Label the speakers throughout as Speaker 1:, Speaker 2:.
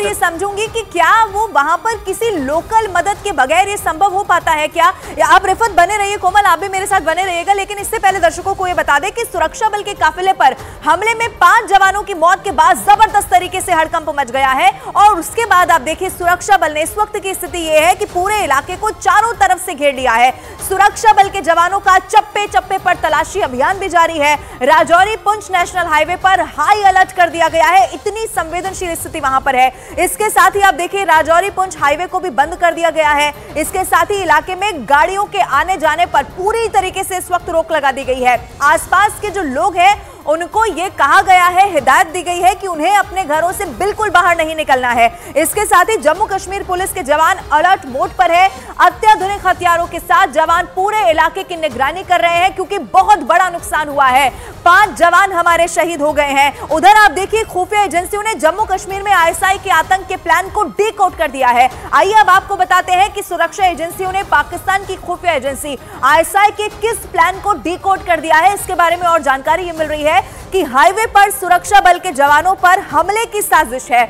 Speaker 1: जरूर ये समझूंगी कि क्या वो वहां पर किसी लोकल मदद के बगैर ये संभव हो पाता है क्या? आप रिफत बने रहिए, कोमल आप भी मेरे साथ बने रहिएगा, लेकिन इससे पहले दर्शकों को ये बता दें कि सुरक्षा बल के काफिले पर हमले में 5 जवानों की मौत के बाद जबरदस्त तरीके से हड़कंप मच गया है। और उसके बाद आप देखिए सुरक्षा बल ने, इस वक्त की स्थिति यह है कि पूरे इलाके को चारों तरफ से घेर लिया है। सुरक्षा बल के जवानों का चप्पे चप्पे पर तलाशी अभियान भी जारी है। राजौरी पुंछ नेशनल हाईवे पर हाई अलर्ट कर दिया गया है, इतनी संवेदनशील स्थिति वहां पर है। इसके साथ ही आप देखिए राजौरी पुंछ हाईवे को भी बंद कर दिया गया है। इसके साथ ही इलाके में गाड़ियों के आने जाने पर पूरी तरीके से इस वक्त रोक लगा दी गई है। आसपास के जो लोग हैं उनको यह कहा गया है, हिदायत दी गई है कि उन्हें अपने घरों से बिल्कुल बाहर नहीं निकलना है। इसके साथ ही जम्मू कश्मीर पुलिस के जवान अलर्ट मोड पर है। अत्याधुनिक हथियारों के साथ जवान पूरे इलाके की निगरानी कर रहे हैं क्योंकि बहुत बड़ा नुकसान हुआ है। 5 जवान हमारे शहीद हो गए हैं। उधर आप देखिए खुफिया एजेंसियों ने जम्मू कश्मीर में आईएसआई के आतंक के प्लान को डीकोड कर दिया है। आइए अब आपको बताते हैं कि सुरक्षा एजेंसियों ने पाकिस्तान की खुफिया एजेंसी आईएसआई के किस प्लान को डीकोड कर दिया है। इसके बारे में और जानकारी ये मिल रही है कि हाईवे पर सुरक्षा बल के जवानों पर हमले की साजिश है।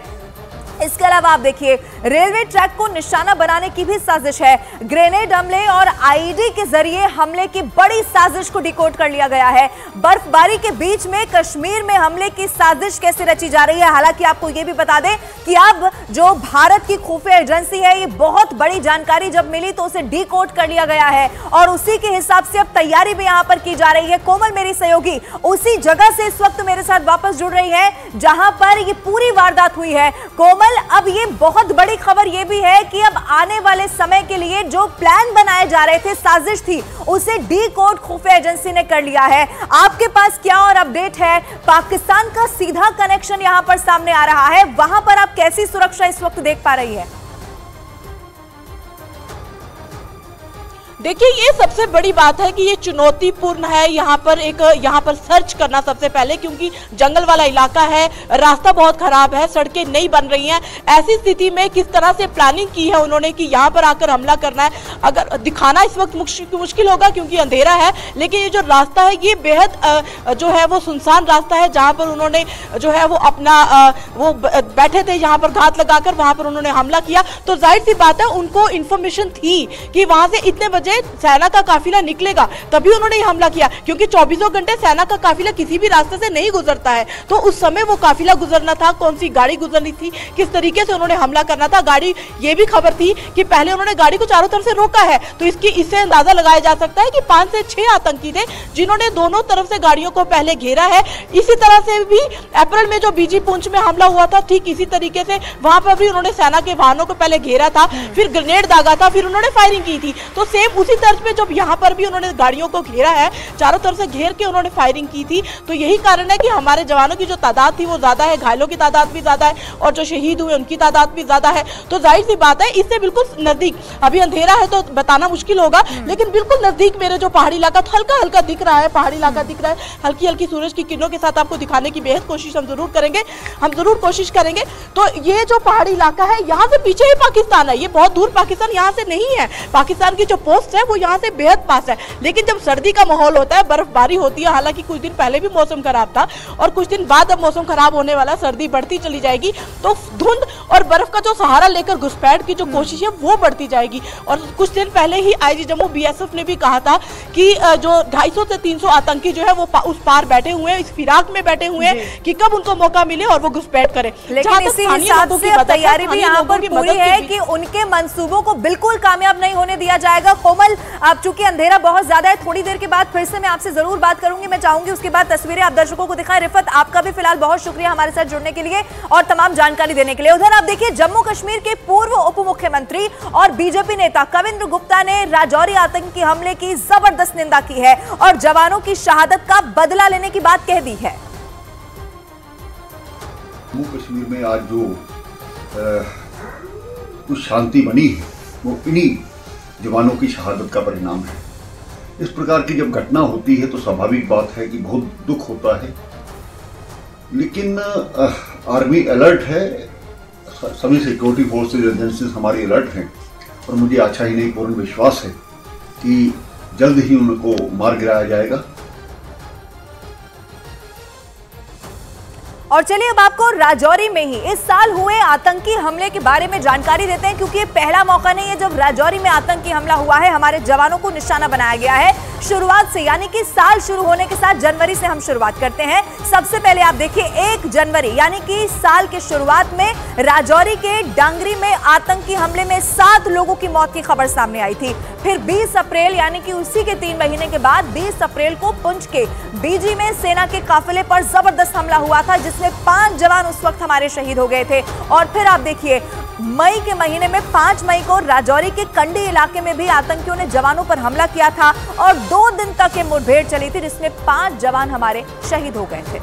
Speaker 1: इसके अलावा आप देखिए रेलवे ट्रैक को निशाना बनाने की भी साजिश है। ग्रेनेड हमले और आईईडी के जरिए हमले की बड़ी साजिश को डिकोड कर लिया गया है। बर्फबारी के बीच में कश्मीर में हमले की साजिश कैसे रची जा रही है। हालांकि आपको यह भी बता दें कि अब जो भारत की खुफिया एजेंसी है, ये बहुत बड़ी जानकारी जब मिली तो उसे डिकोड कर लिया गया है और उसी के हिसाब से अब तैयारी भी यहां पर की जा रही है। कोमल मेरी सहयोगी उसी जगह से इस वक्त मेरे साथ वापस जुड़ रही है जहां पर ये पूरी वारदात हुई है। कोमल, अब ये बहुत बड़ी खबर ये भी है कि अब आने वाले समय के लिए जो प्लान बनाए जा रहे थे, साजिश थी, उसे डीकोड खुफिया एजेंसी ने कर लिया है। आपके पास क्या और अपडेट है? पाकिस्तान का सीधा कनेक्शन यहां पर सामने आ रहा है, वहां पर आप कैसी सुरक्षा इस वक्त देख पा रही है?
Speaker 2: देखिए, ये सबसे बड़ी बात है कि ये चुनौतीपूर्ण है यहाँ पर सर्च करना सबसे पहले, क्योंकि जंगल वाला इलाका है, रास्ता बहुत खराब है, सड़कें नहीं बन रही हैं। ऐसी स्थिति में किस तरह से प्लानिंग की है उन्होंने कि यहाँ पर आकर हमला करना है, अगर दिखाना इस वक्त मुश्किल होगा क्योंकि अंधेरा है। लेकिन ये जो रास्ता है ये बेहद जो है वो सुनसान रास्ता है, जहाँ पर उन्होंने जो है वो अपना वो बैठे थे, यहाँ पर घात लगाकर वहाँ पर उन्होंने हमला किया। तो जाहिर सी बात है उनको इन्फॉर्मेशन थी कि वहाँ से इतने बजे सेना का काफिला निकलेगा, तभी उन्होंने ये हमला किया, क्योंकि 24 घंटे सेना का काफिला किसी भी रास्ते से नहीं गुजरता है। तो उस समय वो काफिला गुजरना था, कौन सी गाड़ी गुजरनी थी, किस तरीके से उन्होंने हमला करना था। गाड़ी, ये भी खबर थी कि पहले उन्होंने गाड़ी को चारों तरफ से रोका है, तो इससे अंदाजा लगाया जा सकता है कि 5 से 6 आतंकी थे जिन्होंने दोनों तरफ से गाड़ियों को पहले घेरा है। इसी तरह से भी अप्रैल में जो बीजी पुंछ में हमला हुआ था, ठीक इसी तरीके से वहां पर भी उन्होंने सेना के वाहनों को पहले घेरा था, फिर ग्रेनेड दागा था, फिर उन्होंने फायरिंग की थी। तो सेम उसी तर्ज पे जब यहाँ पर भी उन्होंने गाड़ियों को घेरा है, चारों तरफ से घेर के उन्होंने फायरिंग की थी। तो यही कारण है कि हमारे जवानों की जो तादाद थी वो ज्यादा है, घायलों की तादाद भी ज्यादा है और जो शहीद हुए उनकी तादाद भी ज्यादा है। तो जाहिर सी बात है इससे बिल्कुल नजदीक, अभी अंधेरा है तो बताना मुश्किल होगा, लेकिन बिल्कुल नजदीक मेरे जो पहाड़ी इलाका हल्का हल्का दिख रहा है, पहाड़ी इलाका दिख रहा है, हल्की हल्की सूरज की किरणों के साथ आपको दिखाने की बेहद कोशिश हम जरूर कोशिश करेंगे। तो ये जो पहाड़ी इलाका है, यहाँ से पीछे ही पाकिस्तान है, ये बहुत दूर पाकिस्तान यहाँ से नहीं है। पाकिस्तान की जो पोस्ट है वो यहाँ से बेहद पास है। लेकिन जब सर्दी का माहौल होता है, बर्फबारी होती है, हालांकि कुछ दिन पहले भी मौसम खराब था और कुछ दिन बाद अब मौसम खराब होने वाला, सर्दी बढ़ती चली जाएगी, तो धुंध और बर्फ का जो सहारा लेकर घुसपैठ की जो कोशिश है वो बढ़ती जाएगी। और कुछ दिन पहले ही आईजी जम्मू बीएसएफ ने भी कहा था कि जो 250 से 300 आतंकी जो है वो उस पार बैठे हुए हैं, इस फिराक में बैठे हुए हैं कि कब उनको मौका मिले और वो घुसपैठ करें।
Speaker 1: लेकिन इसी हिसाब से अब तैयारी भी यहाँ पर पूरी है कि उनके मंसूबों को बिल्कुल कामयाब नहीं होने दिया जाएगा। कोमल, अब चूंकि अंधेरा बहुत ज्यादा है, थोड़ी देर के बाद फिर से मैं आपसे जरूर बात करूंगी। मैं चाहूंगी उसके बाद तस्वीरें आप दर्शकों को दिखाएं। रिफत, आपका भी फिलहाल बहुत शुक्रिया हमारे साथ जुड़ने के लिए और तमाम जानकारी देने के लिए। उधर आप देखिए जम्मू कश्मीर के पूर्व उप मुख्यमंत्री और बीजेपी नेता कविंद्र गुप्ता ने राजौरी आतंकी हमले की जबरदस्त निंदा की है और जवानों की शहादत का बदला लेने की बात कह दी है।
Speaker 3: जम्मू कश्मीर में आज जो कुछ शांति बनी है वो इन्हीं जवानों की शहादत का परिणाम है। इस प्रकार की जब घटना होती है तो स्वाभाविक बात है कि बहुत दुख होता है, लेकिन आर्मी अलर्ट है, सभी सिक्योरिटी फोर्सेज एजेंसीज हमारी अलर्ट हैं और मुझे अच्छा ही नहीं पूर्ण विश्वास है कि जल्द ही उनको मार गिराया जाएगा।
Speaker 1: और चलिए अब आपको राजौरी में ही इस साल हुए आतंकी हमले के बारे में जानकारी देते हैं, क्योंकि ये पहला मौका नहीं है जब राजौरी में आतंकी हमला हुआ है। हमारे जवानों को निशाना बनाया गया है शुरुआत से, यानी कि साल शुरू होने के साथ जनवरी से हम शुरुआत करते हैं। सबसे पहले आप देखिए 1 जनवरी यानी कि साल के शुरुआत में राजौरी के डांगरी में आतंकी हमले में 7 लोगों की मौत की खबर सामने आई थी। फिर 20 अप्रैल यानी कि उसी के 3 महीने के बाद 20 अप्रैल को पुंछ के बीजी में सेना के काफिले पर जबरदस्त हमला हुआ था, जिसमें 5 जवान उस वक्त हमारे शहीद हो गए थे। और फिर आप देखिए मई के महीने में 5 मई को राजौरी के कंडी इलाके में भी आतंकियों ने जवानों पर हमला किया था और 2 दिन तक ये मुठभेड़ चली थी, जिसमें 5 जवान हमारे शहीद हो गए थे।